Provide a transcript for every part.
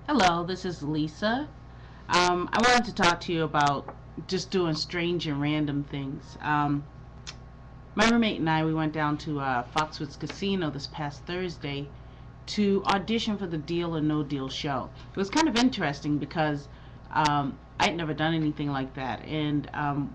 Hello, this is Lisa. I wanted to talk to you about just doing strange and random things. My roommate and I, we went down to Foxwoods Casino this past Thursday to audition for the Deal or No Deal show. It was kind of interesting because I'd never done anything like that. And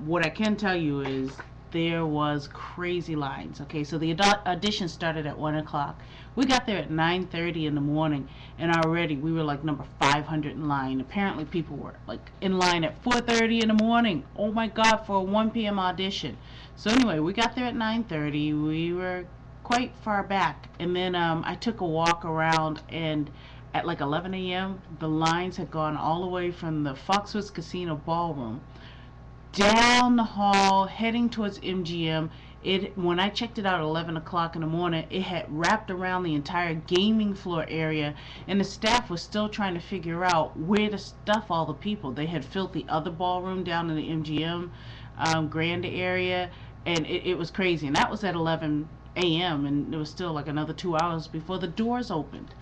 what I can tell you is there was crazy lines. Okay, so the audition started at 1 o'clock. We got there at 9:30 in the morning, and already we were like number 500 in line. Apparently people were like in line at 4:30 in the morning. Oh my God, for a 1 p.m. audition. So anyway, we got there at 9:30. We were quite far back, and then I took a walk around, and at like 11 a.m. the lines had gone all the way from the Foxwoods Casino ballroom down the hall heading towards MGM. It When I checked it out at 11 o'clock in the morning, it had wrapped around the entire gaming floor area, and the staff was still trying to figure out where to stuff all the people. They had filled the other ballroom down in the MGM Grand area, and it was crazy. And that was at 11 a.m. and it was still like another 2 hours before the doors opened.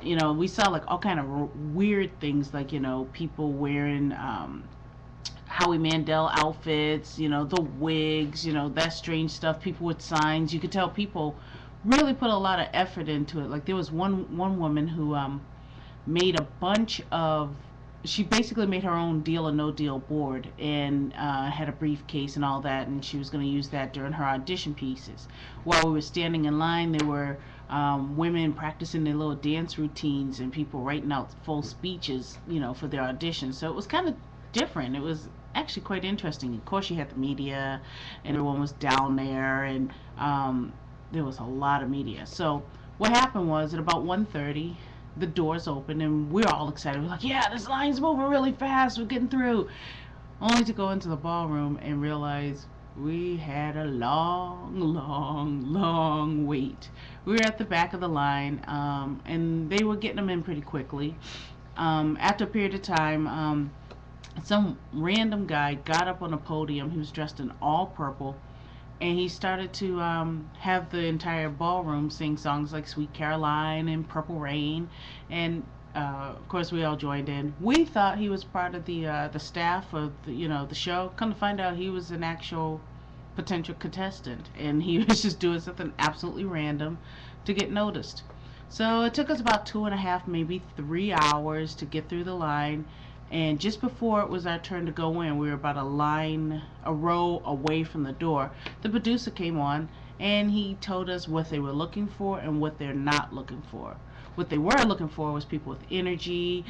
We saw like all kind of weird things, like people wearing Howie Mandel outfits, the wigs, that strange stuff. People with signs. You could tell people really put a lot of effort into it. Like there was one woman who made a bunch of. She basically made her own Deal or No Deal board, and had a briefcase and all that, and she was going to use that during her audition pieces. While we were standing in line, there were women practicing their little dance routines and people writing out full speeches, for their auditions. So it was kind of different. It was actually quite interesting. Of course, you had the media, and everyone was down there, and there was a lot of media. So what happened was at about 1:30, the doors opened, and we're all excited. We're like, "Yeah, this line's moving really fast. We're getting through." Only to go into the ballroom and realize we had a long, long, long wait. We were at the back of the line, and they were getting them in pretty quickly. After a period of time, some random guy got up on a podium. He was dressed in all purple, and he started to have the entire ballroom sing songs like Sweet Caroline and Purple Rain, and of course we all joined in. We thought he was part of the staff of the show. Come to find out, he was an actual potential contestant, and he was just doing something absolutely random to get noticed. So it took us about 2.5, maybe 3 hours to get through the line. And just before it was our turn to go in, we were about a row away from the door. The producer came on, and he told us what they were looking for and what they're not looking for. What they were looking for was people with energy,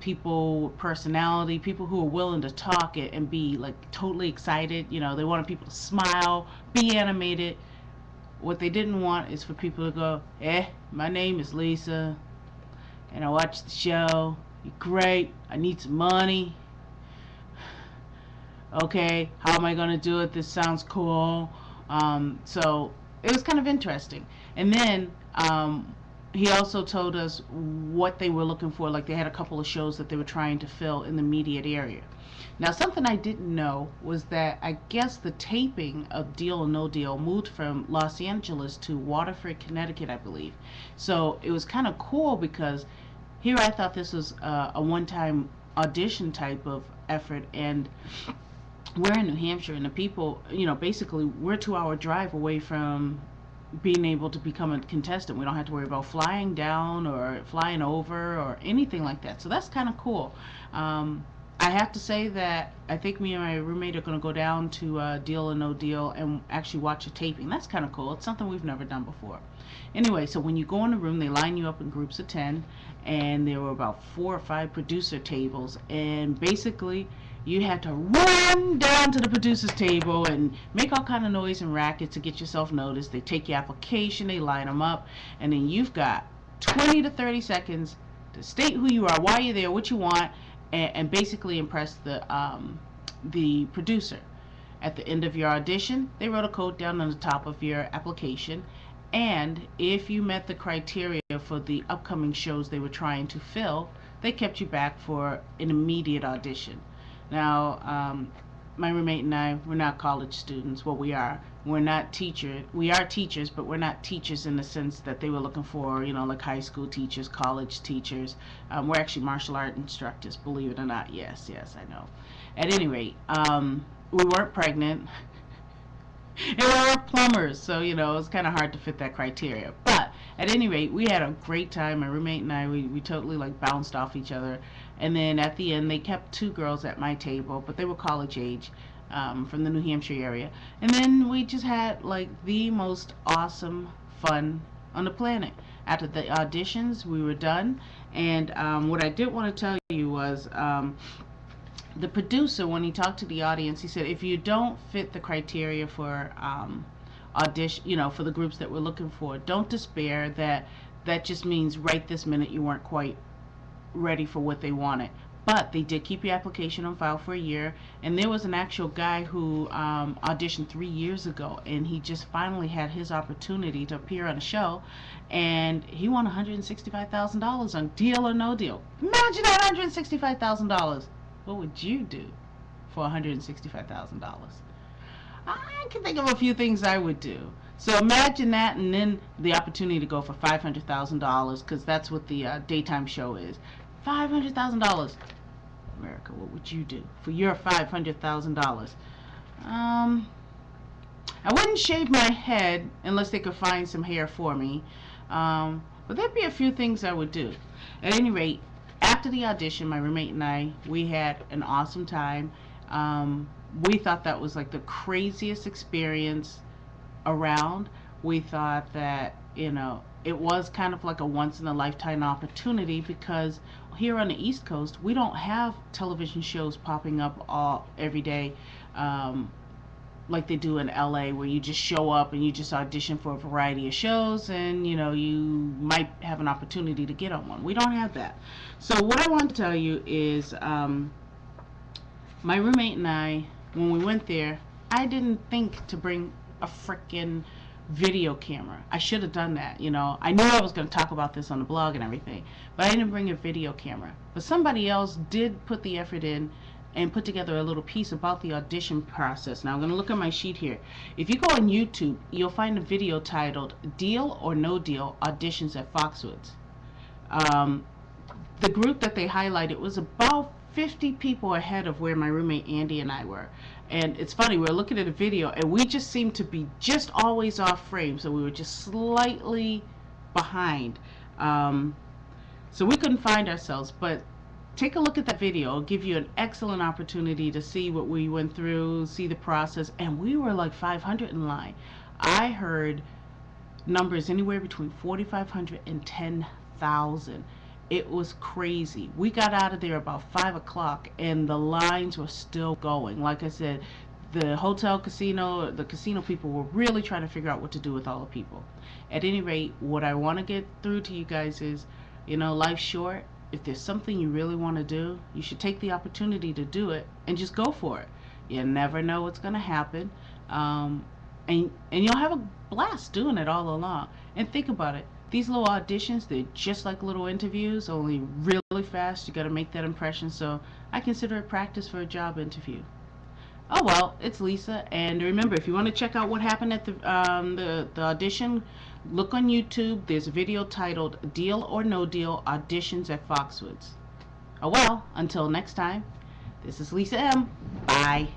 people with personality, people who are willing to talk and be like totally excited. They wanted people to smile, be animated. What they didn't want is for people to go, my name is Lisa, and I watched the show. You're great. I need some money. Okay, how am I going to do it? This sounds cool. So it was kind of interesting. And then he also told us what they were looking for. Like they had a couple of shows that they were trying to fill in the immediate area. Now, something I didn't know was that I guess the taping of Deal or No Deal moved from Los Angeles to Waterford, Connecticut, I believe. So it was kind of cool because here I thought this was a one-time audition type of effort, and we're in New Hampshire, and the people, basically we're a 2-hour drive away from being able to become a contestant. We don't have to worry about flying down or flying over or anything like that. So that's kind of cool. I have to say that I think me and my roommate are going to go down to Deal or No Deal and actually watch a taping. That's kind of cool. It's something we've never done before. Anyway, so when you go in the room, they line you up in groups of 10, and there were about 4 or 5 producer tables, and basically you had to run down to the producer's table and make all kind of noise and racket to get yourself noticed. They take your application, they line them up, and then you've got 20 to 30 seconds to state who you are, why you're there, what you want, and basically impress the producer. At the end of your audition, they wrote a code down on the top of your application, and if you met the criteria for the upcoming shows they were trying to fill, they kept you back for an immediate audition. Now, my roommate and I, we're not college students. Well, we are. we're not teachers. We are teachers, but we're not teachers in the sense that they were looking for, like high school teachers, college teachers. We're actually martial art instructors, believe it or not. Yes, I know. At any rate, we weren't pregnant. And we were plumbers, so it's kind of hard to fit that criteria. But at any rate, we had a great time. My roommate and I, we totally like bounced off each other. And then at the end, they kept two girls at my table, but they were college age, from the New Hampshire area. And then we just had like the most awesome fun on the planet. After the auditions, we were done. And what I did want to tell you was, the producer, when he talked to the audience, he said, if you don't fit the criteria for audition, for the groups that we're looking for, don't despair. That just means right this minute you weren't quite ready for what they wanted. But they did keep your application on file for a year. And there was an actual guy who auditioned 3 years ago, and he just finally had his opportunity to appear on a show, and he won $165,000 on Deal or No Deal. Imagine that, $165,000. What would you do for $165,000? I can think of a few things I would do. So imagine that, and then the opportunity to go for $500,000, because that's what the daytime show is. $500,000. America, what would you do for your $500,000? I wouldn't shave my head unless they could find some hair for me. But there'd be a few things I would do. At any rate, after the audition, my roommate and I, we had an awesome time. We thought that was like the craziest experience around. We thought that, it was kind of like a once in a lifetime opportunity, because here on the East Coast, we don't have television shows popping up every day, like they do in LA, where you just show up and you just audition for a variety of shows, and you might have an opportunity to get on one. We don't have that. So what I want to tell you is, my roommate and I, when we went there, I didn't think to bring a frickin' video camera. I should have done that. I knew I was going to talk about this on the blog and everything, but I didn't bring a video camera. But somebody else did put the effort in and put together a little piece about the audition process. Now I'm going to look at my sheet here. If you go on YouTube, you'll find a video titled Deal or No Deal Auditions at Foxwoods. The group that they highlighted was about 50 people ahead of where my roommate Andy and I were. And it's funny, we were looking at a video and we just seemed to be just always off frame, so we were just slightly behind. So we couldn't find ourselves, but take a look at that video. It'll give you an excellent opportunity to see what we went through, see the process, and we were like 500 in line. I heard numbers anywhere between 4,500 and 10,000. It was crazy. We got out of there about 5 o'clock and the lines were still going. Like I said, the casino people were really trying to figure out what to do with all the people. At any rate, what I want to get through to you guys is, life's short. If there's something you really want to do, you should take the opportunity to do it and just go for it. You never know what's going to happen. And you'll have a blast doing it all along. And think about it. These little auditions, they're just like little interviews, only really fast. You got to make that impression. So I consider it practice for a job interview. Oh well, it's Lisa, and remember, if you want to check out what happened at the audition, look on YouTube. There's a video titled Deal or No Deal Auditions at Foxwoods. Oh well, until next time, this is Lisa M. Bye.